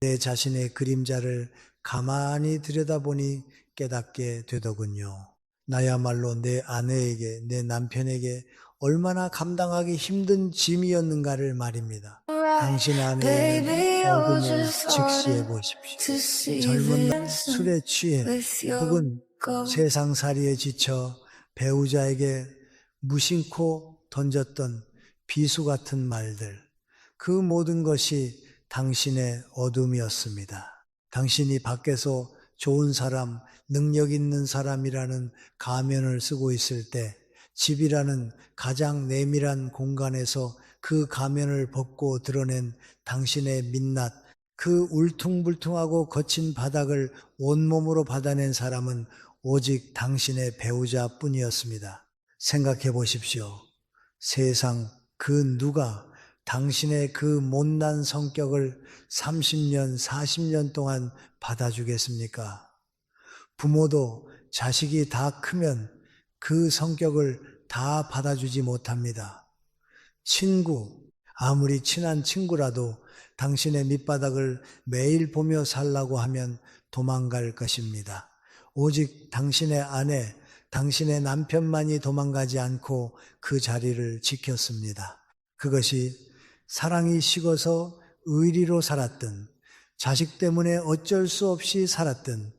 내 자신의 그림자를 가만히 들여다보니 깨닫게 되더군요. 나야말로 내 아내에게, 내 남편에게 얼마나 감당하기 힘든 짐이었는가를 말입니다. 당신 안에 어둠을 직시해 보십시오. 젊은 날 술에 취해 혹은 세상살이에 지쳐 배우자에게 무심코 던졌던 비수 같은 말들, 그 모든 것이 당신의 어둠이었습니다. 당신이 밖에서 좋은 사람, 능력 있는 사람이라는 가면을 쓰고 있을 때 집이라는 가장 내밀한 공간에서 그 가면을 벗고 드러낸 당신의 민낯, 그 울퉁불퉁하고 거친 바닥을 온몸으로 받아낸 사람은 오직 당신의 배우자뿐이었습니다. 생각해 보십시오. 세상 그 누가 당신의 그 못난 성격을 30년, 40년 동안 받아주겠습니까? 부모도 자식이 다 크면 그 성격을 다 받아주지 못합니다. 친구, 아무리 친한 친구라도 당신의 밑바닥을 매일 보며 살라고 하면 도망갈 것입니다. 오직 당신의 아내, 당신의 남편만이 도망가지 않고 그 자리를 지켰습니다. 그것이 사랑이 식어서 의리로 살았든 자식 때문에 어쩔 수 없이 살았든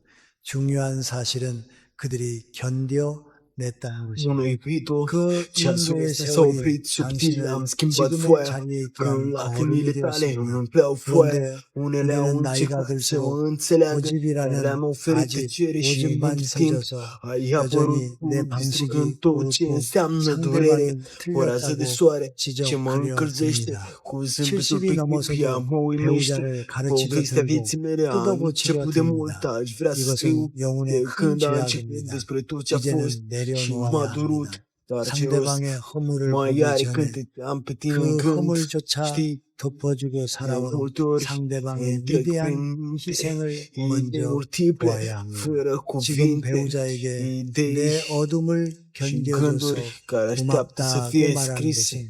중요한 사실은 그들이 견뎌냈다는 Non ho 것입니다. capito, 그 c'è su 인도의 questa 세월이 soffritto sottile, 당신을 am schimbat 지금의 fuori, 자리에 있게 per un 한 lacrimi 거울이 letale, 되었습니다. un pleu fuori, 그런데 un 우리는 leon 나이가 cicla, se 들수록 un selag, 고집이라는 la ferite 아집 cerești 오줌만 mult timp, 생겨서 ia apărut 여전히 내 distrugând 방식이 tot ce 옳고 înseamnă durere, 상대방이 o rază de 틀렸다고 soare ce mă 지적하려 încălzește 듭니다. cu zâmbetul 70이 pe chip, ea 넘어서도 mă uimește. 배우자를 가르치려 Povestea 들고 vieții mele a 뜯어고치려 început de mult, 듭니다. aș vrea să 이것은 scriu 영혼의 de 큰 când a început 죄악입니다. despre tot ce a fost 이제는 și m-a 내려놓아야 durut, 합니다. dar ce rost 상대방의 허물을 mai 보기 are 전에 când am pe tine în 그 gând, 허물조차 știi? 덮어주고 De 살아온 multe ori 상대방의 trec 위대한 prin minte 희생을 idei 먼저 multiple, 보아야 합니다. fără 지금 cuvinte, 배우자에게 idei 내 어둠을 și 견뎌줘서 gânduri care așteaptă să 고맙다고 fie 말하는 scrise. 것은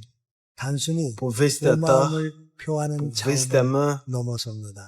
단순히 Povestea ta, 고마움을 표하는 povestea 차원을 mea, 넘어섭니다.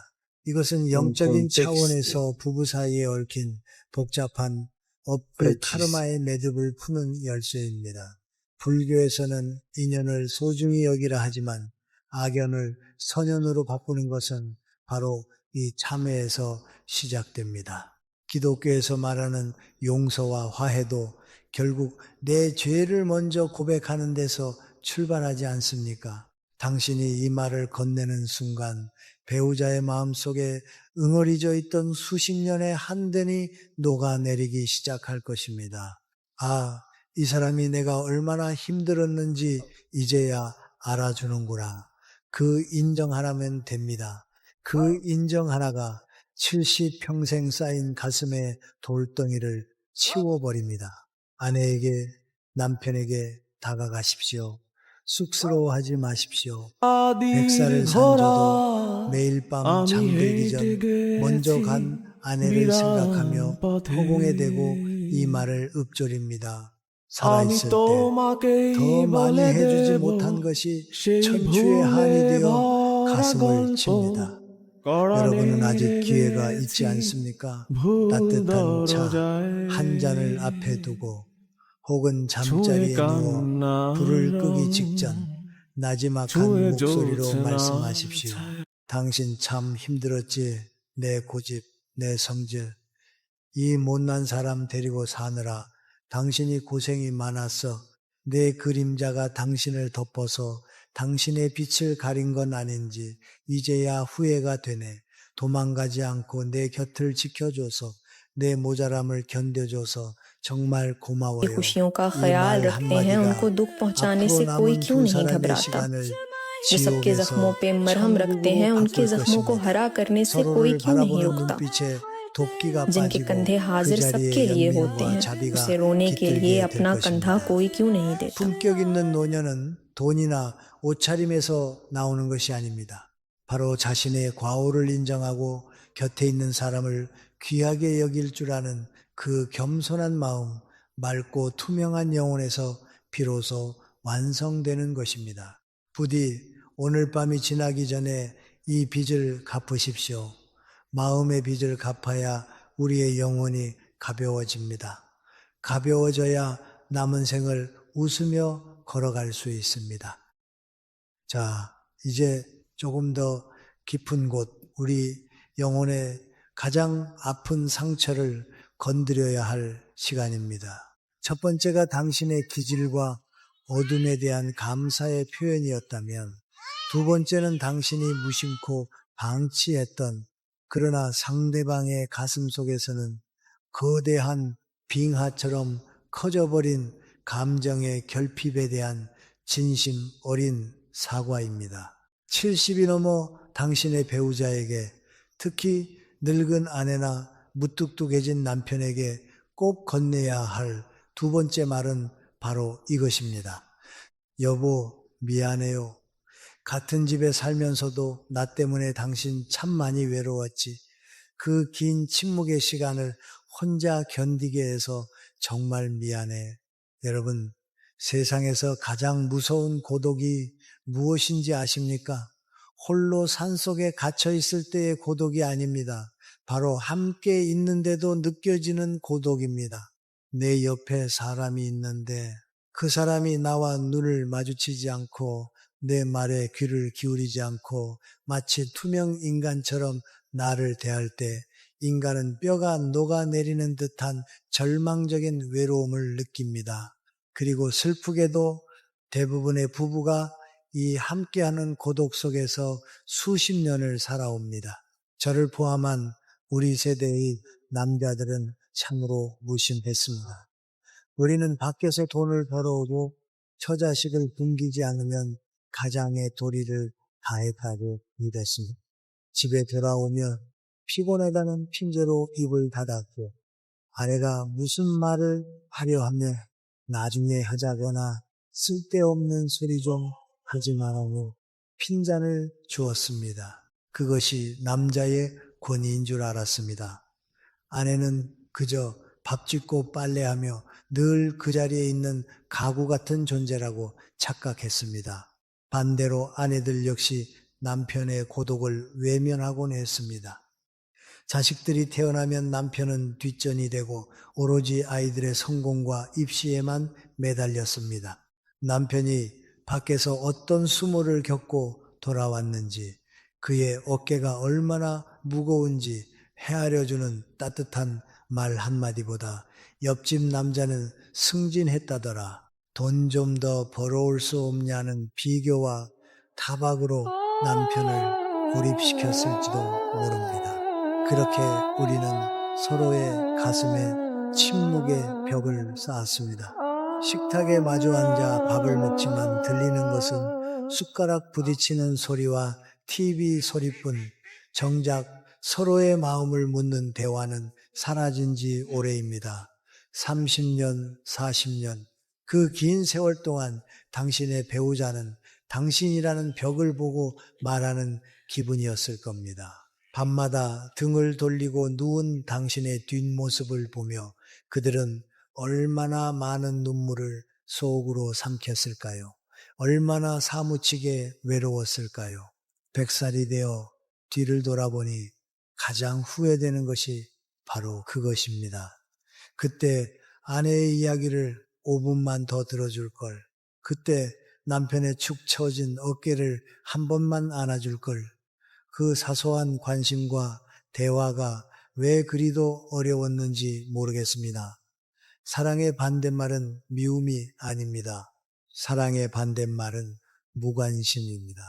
이것은 în 영적인 context 차원에서 부부 사이에 얽힌 복잡한 업그 precis. 카르마의 매듭을 푸는 열쇠입니다. 불교에서는 인연을 소중히 여기라 하지만 악연을 선연으로 바꾸는 것은 바로 이 참회에서 시작됩니다. 기독교에서 말하는 용서와 화해도 결국 내 죄를 먼저 고백하는 데서 출발하지 않습니까? 당신이 이 말을 건네는 순간 배우자의 마음속에 응어리져 있던 수십 년의 한den이 녹아내리기 시작할 것입니다. 아, 이 사람이 내가 얼마나 힘들었는지 이제야 알아주는구나. 그 인정 하나면 됩니다. 그 인정 하나가 70평생 쌓인 가슴의 돌덩이를 치워버립니다. 아내에게, 남편에게 다가가십시오. 쑥스러워하지 마십시오. 100살을 산저도 매일 밤 잠들기 전 먼저 간 아내를 생각하며 허공에 대고 이 말을 읊조립니다. 살아있을 때 더 많이 해주지 못한 것이 천추의 한이 되어 가슴을 칩니다. 여러분은 아직 기회가 있지 않습니까? 따뜻한 차 한 잔을 앞에 두고 혹은 잠자리에 누워 불을 끄기 직전 나지막한 목소리로 말씀하십시오. 당신 참 힘들었지. 내 고집, 내 성질. 이 못난 사람 데리고 사느라 당신이 고생이 많았어. 내 그림자가 당신을 덮어서 당신의 빛을 가린 건 아닌지 이제야 후회가 되네. 도망가지 않고 내 곁을 지켜줘서 내 모자람을 견뎌줘서 정말 고마워요. खुशियों का 이 ख्याल 말 रखते हैं, 한마디가 उनको दुख पहुंचाने 앞으로 से कोई 남은 क्यों 두 नहीं 사람의 घबराता। 시간을 जो सबके जख्मों 지옥에서 पे मरहम रखते हैं, 천국으로 उनके 바꿀 जख्मों को 것입니다. हरा करने से कोई 서로를 क्यों नहीं 바라보는 रुकता। 눈빛에 도끼가 जिनके 빠지고 कंधे 그 हाजिर सबके 자리에 लिए होते 연민과 हैं, 자비가 उसे रोने के लिए 깃들게 될 अपना कंधा 것입니다. कोई क्यों नहीं देता। 품격 있는 노년은 돈이나 옷차림에서 나오는 것이 아닙니다. 바로 자신의 과오를 인정하고 곁에 있는 사람을 귀하게 여길 줄 아는 그 겸손한 마음, 맑고 투명한 영혼에서 비로소 완성되는 것입니다. 부디 오늘 밤이 지나기 전에 이 빚을 갚으십시오. 마음의 빚을 갚아야 우리의 영혼이 가벼워집니다. 가벼워져야 남은 생을 웃으며 걸어갈 수 있습니다. 자, 이제 조금 더 깊은 곳, 우리 영혼의 가장 아픈 상처를 건드려야 할 시간입니다. 첫 번째가 당신의 기질과 어둠에 대한 감사의 표현이었다면, 두 번째는 당신이 무심코 방치했던, 그러나 상대방의 가슴 속에서는 거대한 빙하처럼 커져버린 감정의 결핍에 대한 진심 어린 사과입니다. 70이 넘어 당신의 배우자에게, 특히 늙은 아내나 무뚝뚝해진 남편에게 꼭 건네야 할 두 번째 말은 바로 이것입니다. 여보, 미안해요. 같은 집에 살면서도 나 때문에 당신 참 많이 외로웠지. 그 긴 침묵의 시간을 혼자 견디게 해서 정말 미안해. 여러분, 세상에서 가장 무서운 고독이 무엇인지 아십니까? 홀로 산속에 갇혀 있을 때의 고독이 아닙니다. 바로 함께 있는데도 느껴지는 고독입니다. 내 옆에 사람이 있는데 그 사람이 나와 눈을 마주치지 않고 내 말에 귀를 기울이지 않고 마치 투명 인간처럼 나를 대할 때 인간은 뼈가 녹아내리는 듯한 절망적인 외로움을 느낍니다. 그리고 슬프게도 대부분의 부부가 이 함께하는 고독 속에서 수십 년을 살아옵니다. 저를 포함한 우리 세대의 남자들은 참으로 무심했습니다. 우리는 밖에서 돈을 벌어오고 처자식을 굶기지 않으면 가장의 도리를 다해가고 믿었습니다. 집에 돌아오며 피곤하다는 핑계로 입을 닫았고, 아내가 무슨 말을 하려 하며 나중에 하자거나 쓸데없는 소리 좀 하지 말라고 핀잔을 주었습니다. 그것이 남자의 권위인 줄 알았습니다. 아내는 그저 밥 짓고 빨래하며 늘 그 자리에 있는 가구 같은 존재라고 착각했습니다. 반대로 아내들 역시 남편의 고독을 외면하곤 했습니다. 자식들이 태어나면 남편은 뒷전이 되고 오로지 아이들의 성공과 입시에만 매달렸습니다. 남편이 밖에서 어떤 수모를 겪고 돌아왔는지, 그의 어깨가 얼마나 무거운지 헤아려주는 따뜻한 말 한마디보다 옆집 남자는 승진했다더라, 돈 좀 더 벌어올 수 없냐는 비교와 타박으로 남편을 고립시켰을지도 모릅니다. 그렇게 우리는 서로의 가슴에 침묵의 벽을 쌓았습니다. 식탁에 마주 앉아 밥을 먹지만 들리는 것은 숟가락 부딪히는 소리와 TV 소리뿐. 정작 서로의 마음을 묻는 대화는 사라진 지 오래입니다. 30년, 40년, 그 긴 세월 동안 당신의 배우자는 당신이라는 벽을 보고 말하는 기분이었을 겁니다. 밤마다 등을 돌리고 누운 당신의 뒷모습을 보며 그들은 얼마나 많은 눈물을 속으로 삼켰을까요? 얼마나 사무치게 외로웠을까요? 100살이 되어 뒤를 돌아보니 가장 후회되는 것이 바로 그것입니다. 그때 아내의 이야기를 5분만 더 들어줄 걸. 그때 남편의 축 처진 어깨를 한 번만 안아줄 걸. 그 사소한 관심과 대화가 왜 그리도 어려웠는지 모르겠습니다. 사랑의 반대말은 미움이 아닙니다. 사랑의 반대말은 무관심입니다.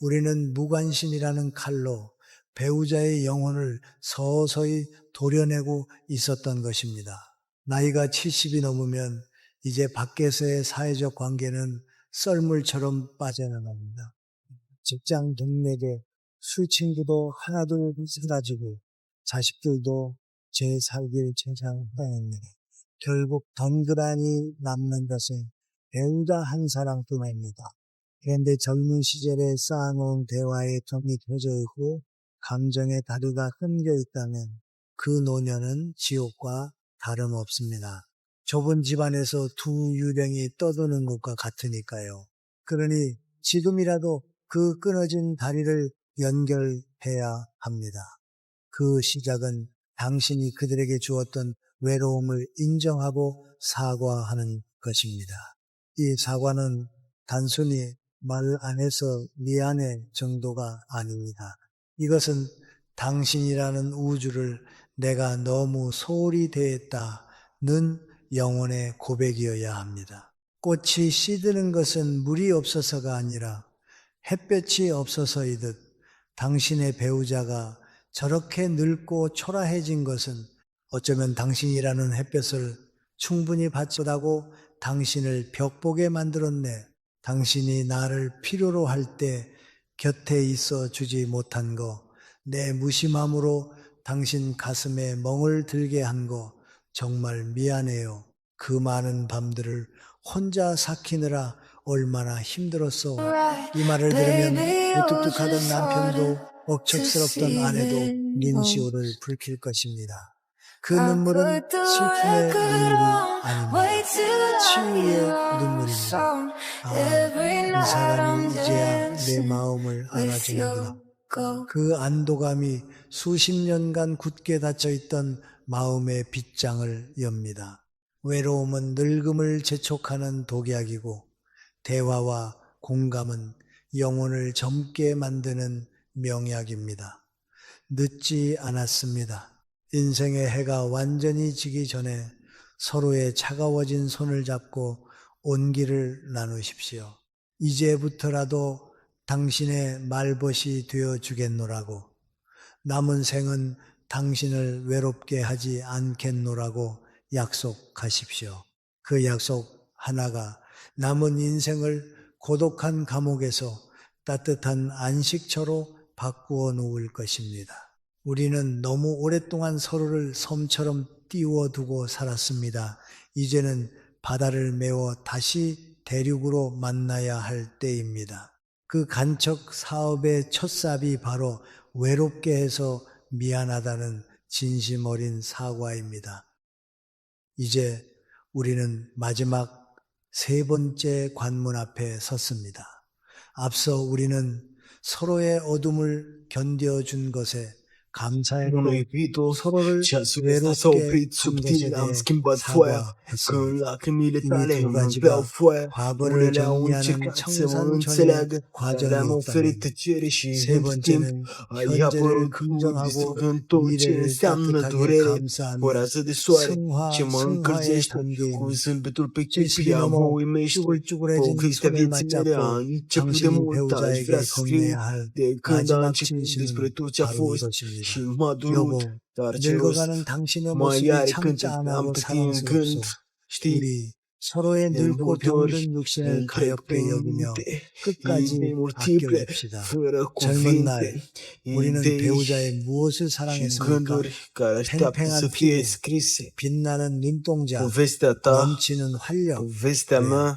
우리는 무관심이라는 칼로 배우자의 영혼을 서서히 도려내고 있었던 것입니다. 나이가 70이 넘으면 이제 밖에서의 사회적 관계는 썰물처럼 빠져나갑니다. 직장 동료에게 술 친구도 하나둘 사라지고 자식들도 제 살길 세상 떠납니다. 결국 덩그라니 남는 것은 배우자 한 사람뿐입니다. 그런데 젊은 시절에 쌓아놓은 대화의 tom이 켜져 있고 감정의 다리가 끊겨 있다면 그 노년은 지옥과 다름없습니다. 좁은 집안에서 두 유령이 떠도는 것과 같으니까요. 그러니 지금이라도 그 끊어진 다리를 연결해야 합니다. 그 시작은 당신이 그들에게 주었던 외로움을 인정하고 사과하는 것입니다. 이 사과는 단순히 말 안에서 미안해 정도가 아닙니다. 이것은 당신이라는 우주를 내가 너무 소홀히 대했다는 영혼의 고백이어야 합니다. 꽃이 시드는 것은 물이 없어서가 아니라 햇볕이 없어서이듯 당신의 배우자가 저렇게 늙고 초라해진 것은 어쩌면 당신이라는 햇볕을 충분히 받지 못하고 당신을 벽보게 만들었네. 당신이 나를 필요로 할 때 곁에 있어 주지 못한 거, 내 무심함으로 당신 가슴에 멍을 들게 한 거 정말 미안해요. 그 많은 밤들을 혼자 삭히느라 얼마나 힘들었어. 이 말을 들으면 무뚝뚝하던 남편도 억척스럽던 아내도 린시오를 불킬 것입니다. 그 눈물은 슬픔의 눈물이 아닙니다. 치유의 눈물입니다. 이 사람이 이제야 내 마음을 알아주는구나. 그 안도감이 수십 년간 굳게 닫혀있던 마음의 빗장을 엽니다. 외로움은 늙음을 재촉하는 독약이고 대화와 공감은 영혼을 젊게 만드는 명약입니다. 늦지 않았습니다. 인생의 해가 완전히 지기 전에 서로의 차가워진 손을 잡고 온기를 나누십시오. 이제부터라도 당신의 말벗이 되어 주겠노라고, 남은 생은 당신을 외롭게 하지 않겠노라고 약속하십시오. 그 약속 하나가 남은 인생을 고독한 감옥에서 따뜻한 안식처로 바꾸어 놓을 것입니다. 우리는 너무 오랫동안 서로를 섬처럼 띄워두고 살았습니다. 이제는 바다를 메워 다시 대륙으로 만나야 할 때입니다. 그 간척 사업의 첫삽이 바로 외롭게 해서 미안하다는 진심 어린 사과입니다. 이제 우리는 마지막 세 번째 관문 앞에 섰습니다. 앞서 우리는 서로의 어둠을 견뎌준 것에 감사했고 Non ho capito, 서로를 ci ha sopra 외롭게 sopra 한 subtil, 것에 un 대해 skin bad foire, con 사과했습니다. lacrime 이 letale, 두 un bel 가지가 foire, 과거를 là on 정리하는 un 청산전의 slag, la 과정이었다면 ferite cerici, 세 번째는 현재를 긍정하고 미래를 따뜻하게 감싸는 ora să de soare, ce mă 승화의 încălzește, cu 단계입니다. zâmbetul pe 70이 chipia, mă 넘어 uimește, 쭈글쭈글해진 povestea 손을 vieții mele a 맞잡고 început de 당신이 mult, aș vrea 배우자에게 să scriu 건네야 할 de când a 마지막 început despre 진심은 tot ce a 바로 fost 이것입니다. și m-a durut, 여보, dar ce rost 늙어가는 당신의 mai 모습이 are 참 când am 짠하고 pe tine în gând, 사랑스럽소. știi? 우리 서로의 De 늙고 multe ori 병든 육신을 îmi trec 가볍게 prin 여기며 minte 끝까지 idei multiple, 아껴줍시다. fără 젊은 cuvinte, 날 우리는 idei 배우자의 무엇을 și 사랑했습니까? gânduri care așteaptă 팽팽한 să fie 피부, scrise. 빛나는 눈동자, Povestea ta, 넘치는 활력. povestea 네. mea,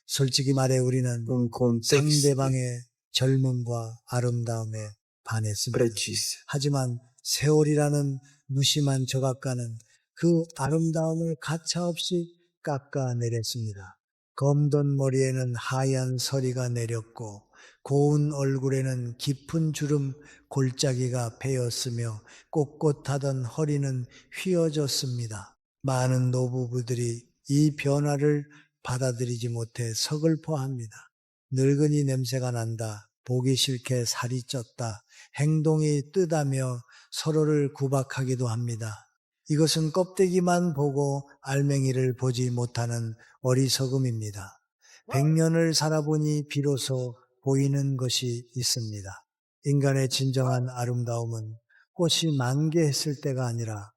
솔직히 말해 우리는 în context 상대방의 젊음과 아름다움에 반했습니다. precis. 하지만 세월이라는 무심한 저각가는 그 아름다움을 가차없이 깎아내렸습니다. 검던 머리에는 하얀 서리가 내렸고 고운 얼굴에는 깊은 주름 골짜기가 베었으며 꼿꼿하던 허리는 휘어졌습니다. 많은 노부부들이 이 변화를 받아들이지 못해 서글퍼합니다. 늙은이 냄새가 난다. 보기 싫게 살이 쪘다. 행동이 뜨다며 서로를 구박하기도 합니다. 이것은 껍데기만 보고 알맹이를 보지 못하는 어리석음입니다. 100년을 살아보니 비로소 보이는 것이 있습니다. 인간의 진정한 아름다움은 꽃이 만개했을 때가 아니라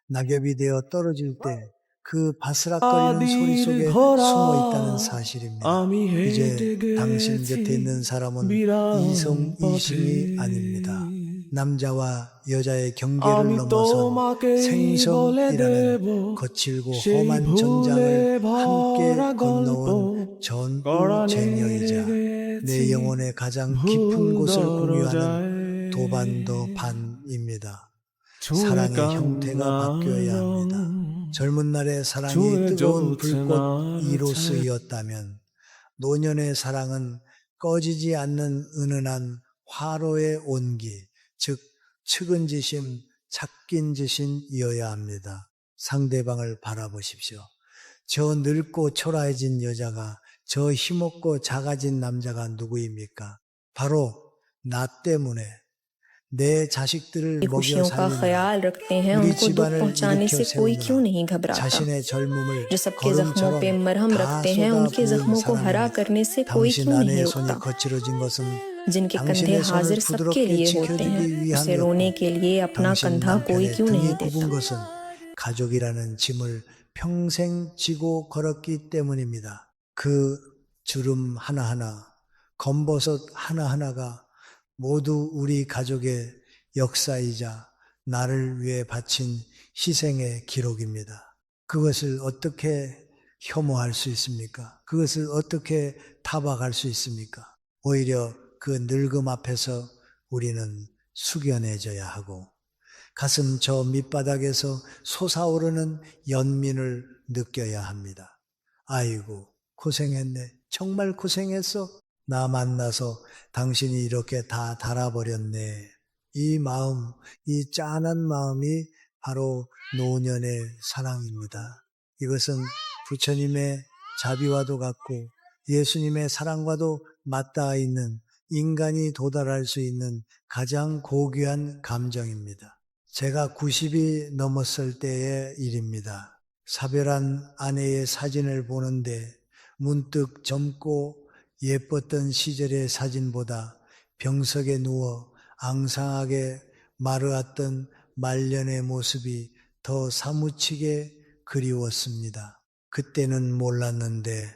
낙엽이 되어 떨어질 때 그 바스락거리는 소리 속에 숨어 있다는 사실입니다. 이제 당신 곁에 있는 사람은 이성 이심이 아닙니다. 남자와 여자의 경계를 넘어선 생성이라는 거칠고 험한 전장을 함께 건너온 전우쟁녀이자 내 영혼의 가장 깊은 곳을 공유하는 도반도반입니다. 사랑의 형태가 바뀌어야 합니다. 젊은 날의 사랑이 뜨거운 불꽃 이로스이었다면 노년의 사랑은 꺼지지 않는 은은한 화로의 온기, 즉 측은지심, 착긴지심이어야 합니다. 상대방을 바라보십시오. 저 늙고 초라해진 여자가, 저 힘없고 작아진 남자가 누구입니까? 바로 나 때문에 내 자식들을 먹여 खुशियों का 살리느라 ख्याल रखते हैं, 우리 उनको दुख 집안을 पहुंचाने 일으켜 से कोई क्यों 세우느라 नहीं घबराता। 자신의 젊음을 जो सबके जख्मों 거름처럼 पे मरहम 다 रखते हैं, उनके 쏟아부은 जख्मों को हरा 사람입니다. करने से कोई 당신 क्यों नहीं 아내의 손이 रुकता। 거칠어진 것은 जिनके कंधे 당신의 손을 हाजिर सबके 부드럽게 लिए होते हैं, 지켜주기 उसे रोने 위함이었고 के लिए अपना 당신 कंधा कोई 남편의 क्यों 등이 नहीं 굽은 देता। 것은 가족이라는 짐을 평생 지고 걸었기 때문입니다. 그 주름 하나하나, 검버섯 하나하나가 모두 우리 가족의 역사이자 나를 위해 바친 희생의 기록입니다. 그것을 어떻게 혐오할 수 있습니까? 그것을 어떻게 타박할 수 있습니까? 오히려 그 늙음 앞에서 우리는 숙연해져야 하고 가슴 저 밑바닥에서 솟아오르는 연민을 느껴야 합니다. 아이고 고생했네. 정말 고생했어. 나 만나서 당신이 이렇게 다 달아버렸네. 이 마음, 이 짠한 마음이 바로 노년의 사랑입니다. 이것은 부처님의 자비와도 같고 예수님의 사랑과도 맞닿아 있는 인간이 도달할 수 있는 가장 고귀한 감정입니다. 제가 90이 넘었을 때의 일입니다. 사별한 아내의 사진을 보는데 문득 젊고 예뻤던 시절의 사진보다 병석에 누워 앙상하게 마르았던 말년의 모습이 더 사무치게 그리웠습니다. 그때는 몰랐는데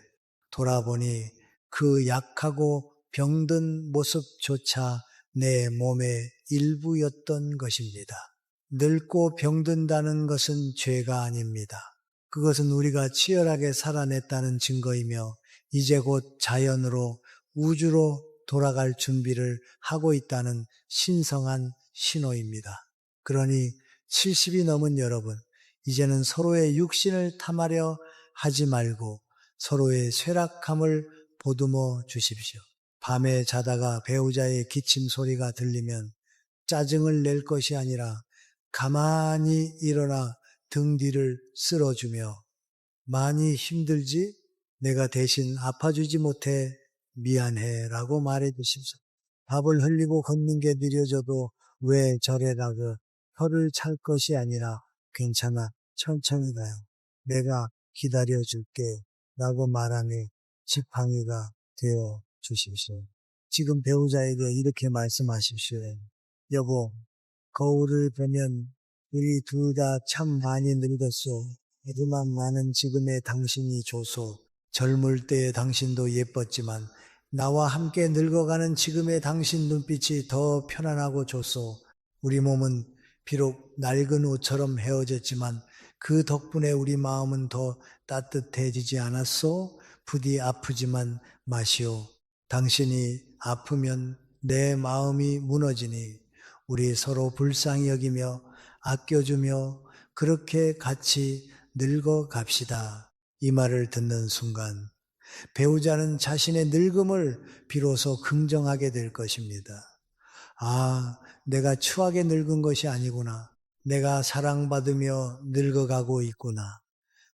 돌아보니 그 약하고 병든 모습조차 내 몸의 일부였던 것입니다. 늙고 병든다는 것은 죄가 아닙니다. 그것은 우리가 치열하게 살아냈다는 증거이며 이제 곧 자연으로 우주로 돌아갈 준비를 하고 있다는 신성한 신호입니다. 그러니 70이 넘은 여러분, 이제는 서로의 육신을 탐하려 하지 말고 서로의 쇠락함을 보듬어 주십시오. 밤에 자다가 배우자의 기침 소리가 들리면 짜증을 낼 것이 아니라 가만히 일어나 등 뒤를 쓸어주며 많이 힘들지? 내가 대신 아파주지 못해 미안해 라고 말해 주십시오. 밥을 흘리고 걷는 게 느려져도 왜 저래라고 혀를 찰 것이 아니라 괜찮아 천천히 가요. 내가 기다려줄게 라고 말하니 지팡이가 되어 주십시오. 지금 배우자에게 이렇게 말씀하십시오. 여보, 거울을 보면 우리 둘 다 참 많이 늙었소. 하지만 나는 지금의 당신이 좋소. 젊을 때의 당신도 예뻤지만 나와 함께 늙어가는 지금의 당신 눈빛이 더 편안하고 좋소. 우리 몸은 비록 낡은 옷처럼 헤어졌지만 그 덕분에 우리 마음은 더 따뜻해지지 않았소? 부디 아프지만 마시오. 당신이 아프면 내 마음이 무너지니 우리 서로 불쌍히 여기며 아껴주며 그렇게 같이 늙어 갑시다. 이 말을 듣는 순간 배우자는 자신의 늙음을 비로소 긍정하게 될 것입니다. 아, 내가 추하게 늙은 것이 아니구나. 내가 사랑받으며 늙어가고 있구나.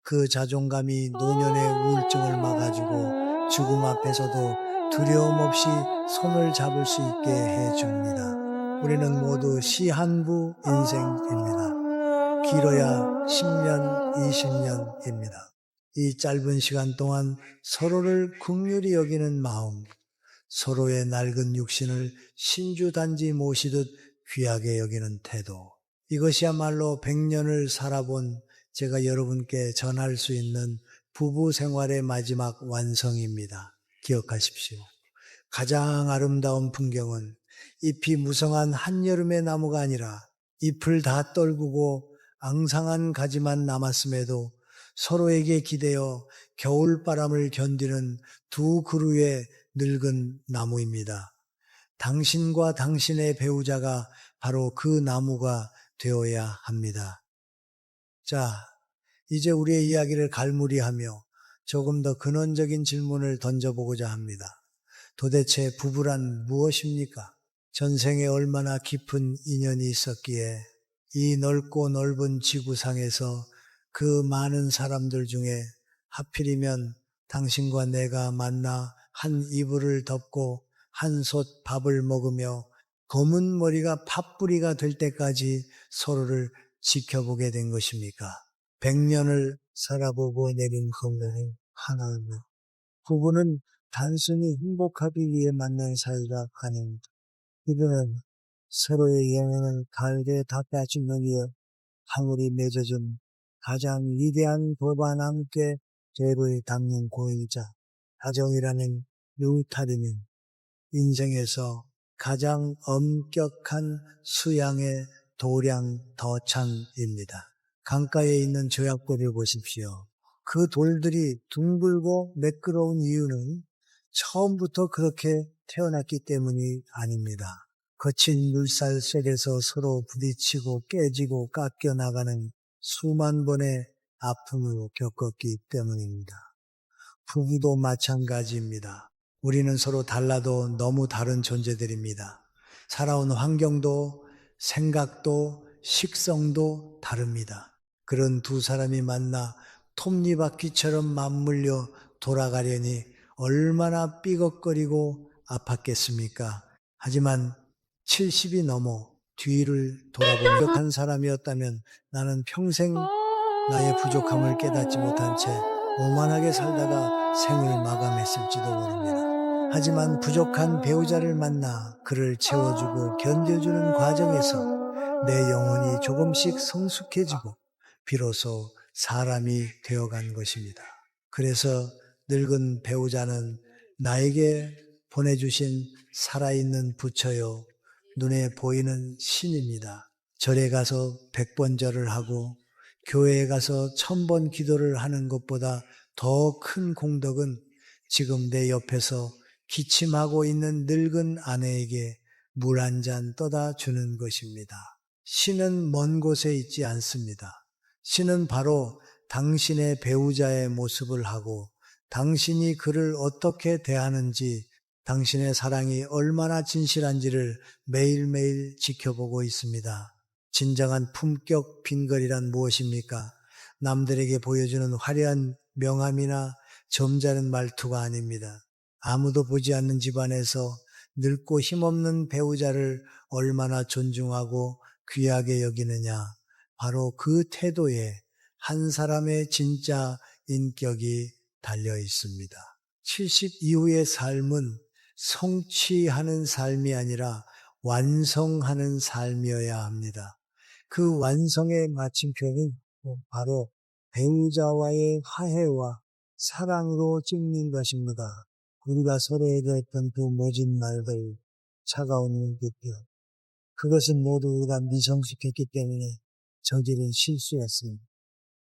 그 자존감이 노년의 우울증을 막아주고 죽음 앞에서도 두려움 없이 손을 잡을 수 있게 해줍니다. 우리는 모두 시한부 인생입니다. 길어야 10년, 20년입니다. 이 짧은 시간 동안 서로를 긍휼히 여기는 마음, 서로의 낡은 육신을 신주단지 모시듯 귀하게 여기는 태도, 이것이야말로 100년을 살아본 제가 여러분께 전할 수 있는 부부 생활의 마지막 완성입니다. 기억하십시오. 가장 아름다운 풍경은 잎이 무성한 한여름의 나무가 아니라 잎을 다 떨구고 앙상한 가지만 남았음에도 서로에게 기대어 겨울바람을 견디는 두 그루의 늙은 나무입니다. 당신과 당신의 배우자가 바로 그 나무가 되어야 합니다. 자, 이제 우리의 이야기를 갈무리하며 조금 더 근원적인 질문을 던져보고자 합니다. 도대체 부부란 무엇입니까? 전생에 얼마나 깊은 인연이 있었기에 이 넓고 넓은 지구상에서 그 많은 사람들 중에 하필이면 당신과 내가 만나 한 이불을 덮고 한 솥 밥을 먹으며 검은 머리가 팥뿌리가 될 때까지 서로를 지켜보게 된 것입니까? 100년을 살아보고 내린 헌금이 하나입니다. 부부는 단순히 행복하기 위해 만난 사이가 아닙니다. 이들은 서로의 영혼을 갈게 닦아주는 위해 하늘이 맺어준 가장 위대한 법안 함께 죄를 닦는 고의자, 가정이라는 뮤타리는 인생에서 가장 엄격한 수양의 도량 덫찬입니다. 강가에 있는 조약돌을 보십시오. 그 돌들이 둥글고 매끄러운 이유는 처음부터 그렇게 태어났기 때문이 아닙니다. 거친 물살 속에서 서로 부딪히고 깨지고 깎여 나가는 수만 번의 아픔을 겪었기 때문입니다. 부부도 마찬가지입니다. 우리는 서로 달라도 너무 다른 존재들입니다. 살아온 환경도 생각도 식성도 다릅니다. 그런 두 사람이 만나 톱니바퀴처럼 맞물려 돌아가려니 얼마나 삐걱거리고 아팠겠습니까? 하지만 70이 넘어 뒤를 돌아본 부족한 사람이었다면 나는 평생 나의 부족함을 깨닫지 못한 채 오만하게 살다가 생을 마감했을지도 모릅니다. 하지만 부족한 배우자를 만나 그를 채워주고 견뎌주는 과정에서 내 영혼이 조금씩 성숙해지고 비로소 사람이 되어간 것입니다. 그래서 늙은 배우자는 나에게 보내주신 살아있는 부처요, 눈에 보이는 신입니다. 절에 가서 100번 절을 하고 교회에 가서 1000번 기도를 하는 것보다 더 큰 공덕은 지금 내 옆에서 기침하고 있는 늙은 아내에게 물 한 잔 떠다 주는 것입니다. 신은 먼 곳에 있지 않습니다. 신은 바로 당신의 배우자의 모습을 하고 당신이 그를 어떻게 대하는지, 당신의 사랑이 얼마나 진실한지를 매일매일 지켜보고 있습니다. 진정한 품격 빈거리란 무엇입니까? 남들에게 보여주는 화려한 명함이나 점잖은 말투가 아닙니다. 아무도 보지 않는 집안에서 늙고 힘없는 배우자를 얼마나 존중하고 귀하게 여기느냐. 바로 그 태도에 한 사람의 진짜 인격이 달려 있습니다. 70 이후의 삶은 성취하는 삶이 아니라 완성하는 삶이어야 합니다. 그 완성의 마침표는 바로 배우자와의 화해와 사랑으로 찍는 것입니다. 우리가 서로에게 했던 그 모진 말들, 차가운 눈빛들, 그것은 모두 우리가 미성숙했기 때문에 저지른 실수였습니다.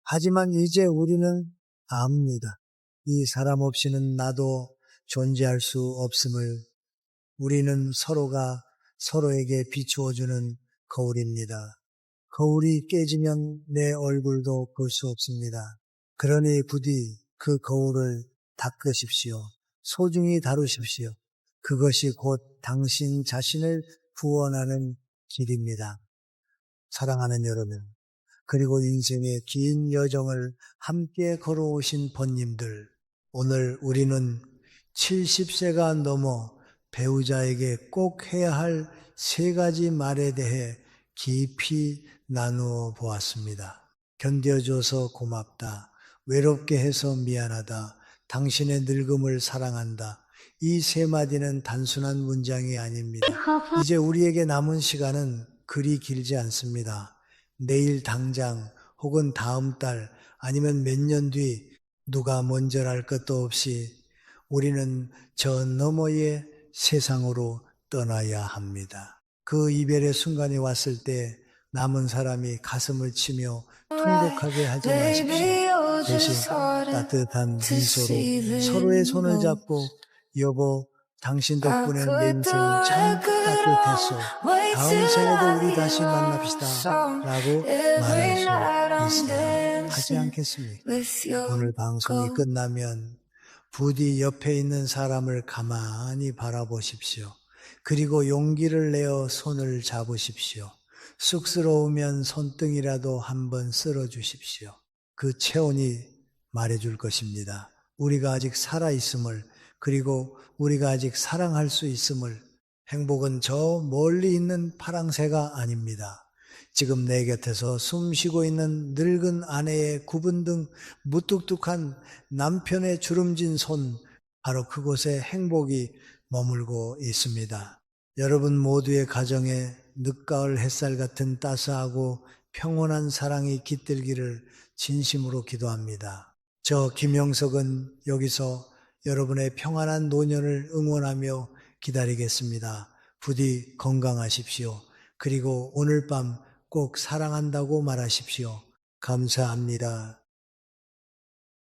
하지만 이제 우리는 압니다. 이 사람 없이는 나도 존재할 수 없음을. 우리는 서로가 서로에게 비추어주는 거울입니다. 거울이 깨지면 내 얼굴도 볼 수 없습니다. 그러니 부디 그 거울을 닦으십시오. 소중히 다루십시오. 그것이 곧 당신 자신을 구원하는 길입니다. 사랑하는 여러분, 그리고 인생의 긴 여정을 함께 걸어오신 번님들, 오늘 우리는 70세가 넘어 배우자에게 꼭 해야 할 3가지 말에 대해 깊이 나누어 보았습니다. 견뎌줘서 고맙다. 외롭게 해서 미안하다. 당신의 늙음을 사랑한다. 이 3마디는 단순한 문장이 아닙니다. 이제 우리에게 남은 시간은 그리 길지 않습니다. 내일 당장 혹은 다음 달 아니면 몇 년 뒤 누가 먼저랄 것도 없이 우리는 저 너머의 세상으로 떠나야 합니다. 그 이별의 순간이 왔을 때 남은 사람이 가슴을 치며 통곡하게 하지 마십시오. 대신 따뜻한 미소로 서로의 손을 잡고 여보, 당신 덕분에 내 인생은 참 따뜻했어. 다음 생에도 우리 다시 만납시다. 라고 말할 수 있어요. 하지 않겠습니까? 오늘 방송이 끝나면 부디 옆에 있는 사람을 가만히 바라보십시오. 그리고 용기를 내어 손을 잡으십시오. 쑥스러우면 손등이라도 한번 쓸어 주십시오. 그 체온이 말해줄 것입니다. 우리가 아직 살아있음을, 그리고 우리가 아직 사랑할 수 있음을. 행복은 저 멀리 있는 파랑새가 아닙니다. 지금 내 곁에서 숨 쉬고 있는 늙은 아내의 구분 등 무뚝뚝한 남편의 주름진 손, 바로 그곳에 행복이 머물고 있습니다. 여러분 모두의 가정에 늦가을 햇살 같은 따스하고 평온한 사랑이 깃들기를 진심으로 기도합니다. 저 김영석은 여기서 여러분의 평안한 노년을 응원하며 기다리겠습니다. 부디 건강하십시오. 그리고 오늘 밤 꼭 사랑한다고 말하십시오. 감사합니다.